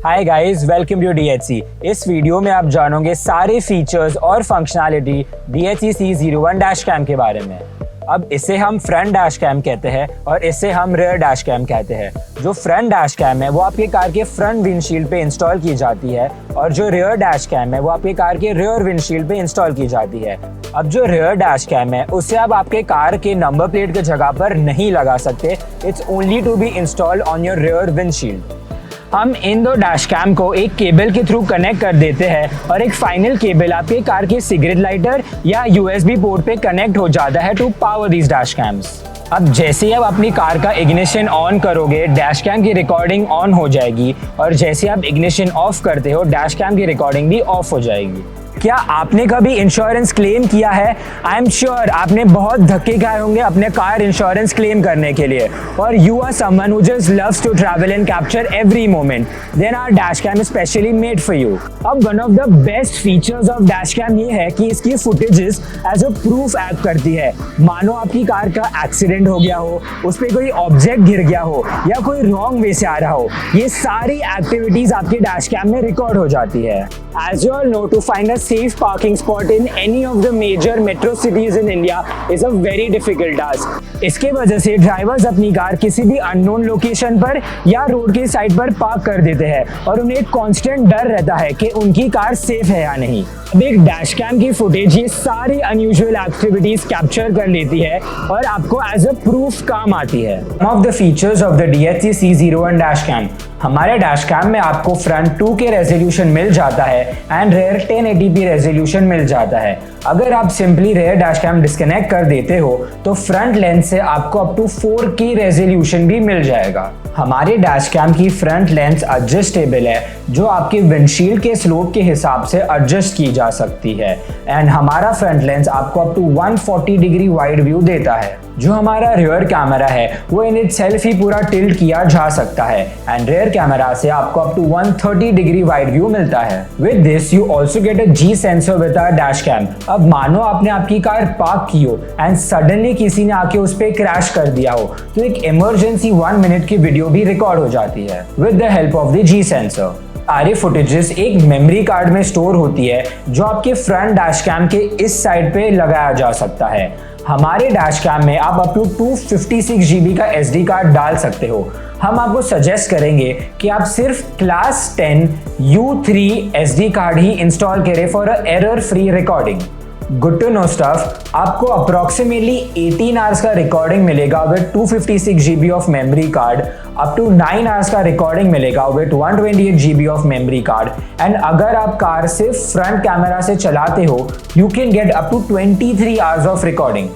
Hi guys, welcome to DHC। इस video में आप जानोगे सारे फीचर्स और functionality DHC C01 dash cam के बारे में। अब इसे हम फ्रंट डैश कैम कहते हैं और इसे हम रियर डैश कैम कहते हैं। जो फ्रंट डैश कैम है वो आपके कार के फ्रंट विंडशील्ड पे इंस्टॉल की जाती है और जो रियर डैश कैम है वो आपके कार के रियर विंडशील्ड पे इंस्टॉल की जाती है। अब जो रियर डैश कैम है उसे आप आपके कार के नंबर प्लेट की जगह पर नहीं लगा सकते। It's only to be installed on your rear windshield. हम इन दो डैश कैम को एक केबल के थ्रू कनेक्ट कर देते हैं और एक फाइनल केबल आपके कार के सिगरेट लाइटर या USB पोर्ट पे कनेक्ट हो जाता है to power these dash cams. अब जैसे ही आप अपनी कार का इग्निशन ऑन करोगे डैश कैम की रिकॉर्डिंग ऑन हो जाएगी और जैसे आप इग्निशन ऑफ करते हो डैश कैम की रिकॉर्डिंग भी ऑफ हो जाएगी। क्या आपने कभी इंश्योरेंस क्लेम किया है? आई एम श्योर आपने बहुत धक्के खाए होंगे अपने कार इंश्योरेंस क्लेम करने के लिए और you are someone who just loves to travel and capture every moment, then our dash cam is specially made for you. अब one of the best features of dash cam ये है कि इसकी footages as a proof act करती है। मानो आपकी car का एक्सीडेंट हो गया हो, उस पर कोई ऑब्जेक्ट गिर गया हो या कोई रॉन्ग वे से आ रहा हो, ये सारी एक्टिविटीज आपके डैश कैम में रिकॉर्ड हो जाती है। As you all know, to find a safe parking spot in any of the major metro cities in India is a very difficult task. इसके वजह से ड्राइवर्स अपनी कार किसी भी अननोन लोकेशन पर या रोड के साइड पर पार्क कर देते हैं और उन्हें एक कांस्टेंट डर रहता है कि उनकी कार सेफ है या नहीं। अब एक डैश कैम की फुटेज ये सारी अनयूजुअल एक्टिविटीज कैप्चर कर लेती है और आपको एज अ प्रूफ काम आती है। Some of the features of the DHC C01 dash cam. हमारे डैश कैम में आपको फ्रंट 2K रेजोल्यूशन मिल जाता है एंड रेयर 1080p रेजोल्यूशन मिल जाता है। अगर आप simply rear dash cam disconnect कर देते हो तो फ्रंट लेंस से आपको अप टू 4K रेजोल्यूशन भी मिल जाएगा। हमारे डैश कैम की फ्रंट लेंस एडजस्टेबल है जो आपके विंडशील्ड के स्लोप के हिसाब से एडजस्ट की जा सकती है एंड हमारा फ्रंट लेंस आपको up to 140 degree wide view देता है। जो हमारा रियर कैमरा है वो इन इटसेल्फ ही पूरा टिल्ट किया जा सकता है एंड रियर कैमरा से आपको up to 130 degree wide view मिलता है। With this you also get a G sensor with our dash cam. अब मानो आपने आपकी कार पार्क की हो एंड सडनली किसी ने आके उस पर क्रैश कर दिया हो तो एक इमरजेंसी 1 मिनट की वीडियो भी रिकॉर्ड हो जाती है with the help of the G sensor. सारी फुटेजेस एक मेमोरी कार्ड में स्टोर होती है जो आपके फ्रंट डैश कैम के इस साइड पे लगाया जा सकता है। हमारे डैश कैम में आप अप टू 256 GB का SD कार्ड डाल सकते हो। हम आपको सजेस्ट करेंगे कि आप सिर्फ क्लास 10 U3 SD कार्ड ही इंस्टॉल करें for a error free recording. Good to know stuff. आपको अप्रोक्सीमेटली 18 आवर्स का रिकॉर्डिंग मिलेगा with 256 GB of memory card, up to 9 hours का रिकॉर्डिंग मिलेगा with 128 GB of memory card and अगर आप car सिर्फ फ्रंट कैमरा से चलाते हो you can get up to 23 hours of recording.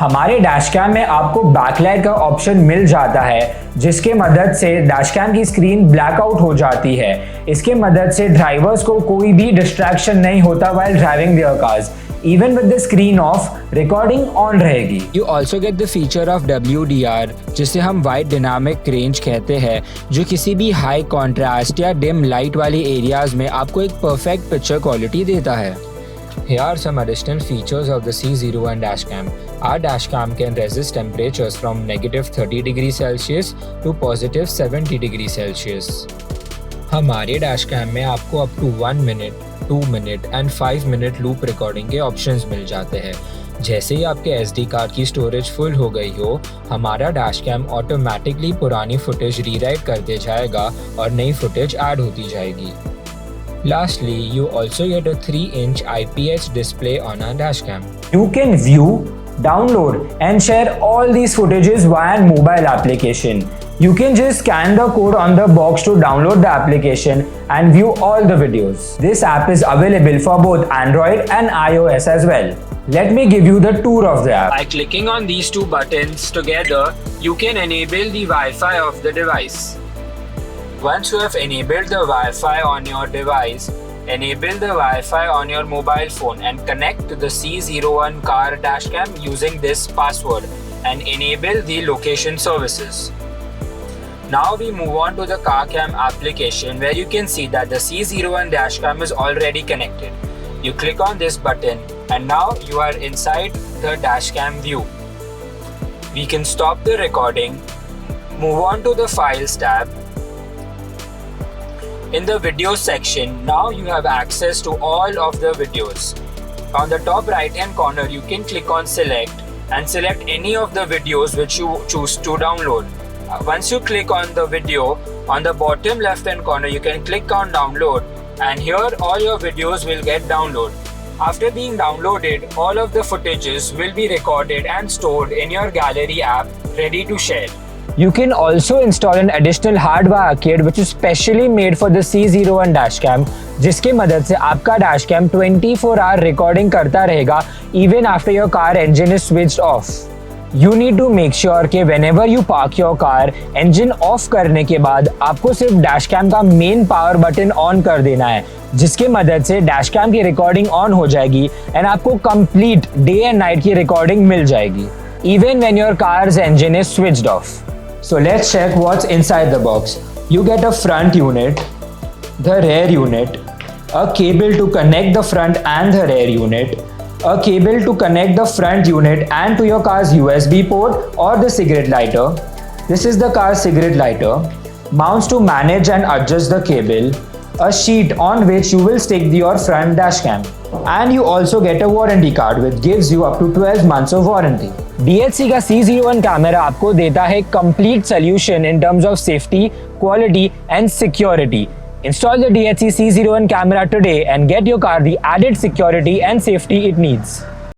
हमारे डैश कैम में आपको बैकलाइट का ऑप्शन मिल जाता है जिसके मदद से डैश कैम की स्क्रीन ब्लैकआउट हो जाती है। इसके मदद से ड्राइवर्स को कोई भी डिस्ट्रैक्शन नहीं होता while driving their cars. Even with the screen off, recording on रहेगी। You also get the feature of WDR जिसे हम Wide Dynamic Range कहते हैं जो किसी भी हाई कॉन्ट्रास्ट या डिम लाइट वाली एरियाज में आपको एक परफेक्ट पिक्चर क्वालिटी देता है। Here are some additional features of the C01 dash cam. Our dash cam can resist temperatures from -30 degrees Celsius to positive 70 degrees Celsius. हमारे dash cam में आपको up to 1 minute, 2 minute and 5 minute loop recording के options मिल जाते हैं। जैसे ही आपके SD कार्ड की स्टोरेज फुल हो गई हो हमारा डैश कैम ऑटोमेटिकली पुरानी फुटेज रीराइट कर दे जाएगा और नई फुटेज ऐड होती जाएगी। Lastly, you also get a 3-inch IPS display on our dash cam. You can view, download and share all these footages via mobile application. You can just scan the code on the box to download the application and view all the videos. This app is available for both Android and iOS as well. Let me give you the tour of the app. By clicking on these two buttons together, you can enable the Wi-Fi of the device. Once you have enabled the Wi-Fi on your device, enable the Wi-Fi on your mobile phone and connect to the C01 car dash cam using this password and enable the location services. Now we move on to the car cam application where you can see that the C01 dash cam is already connected. You click on this button and now you are inside the dash cam view. We can stop the recording, move on to the files tab. In the video section, now you have access to all of the videos. On the top right hand corner, you can click on select and select any of the videos which you choose to download. Once you click on the video, on the bottom left hand corner, you can click on download, and here all your videos will get downloaded. After being downloaded, all of the footages will be recorded and stored in your gallery app, ready to share. You can also install an additional hardware arcade which is specially made for the C01 dashcam, जिसके मदद से आपका dashcam 24-hour recording करता रहेगा even after your car engine is switched off. You need to make sure कि whenever you park your car, engine off करने के बाद आपको सिर्फ dashcam का main power button on कर देना है, जिसके मदद से dashcam की recording on हो जाएगी and आपको complete day and night की recording मिल जाएगी, even when your car's engine is switched off. So let's check what's inside the box. You get a front unit, the rear unit, a cable to connect the front and the rear unit, a cable to connect the front unit and to your car's USB port or the cigarette lighter. This is the car's cigarette lighter. Mounts to manage and adjust the cable. A sheet on which you will stick your front dashcam. And you also get a warranty card which gives you up to 12 months of warranty. DHC का C01 camera आपको देता है complete solution in terms of safety, quality and security. Install the DHC C01 camera today and get your car the added security and safety it needs.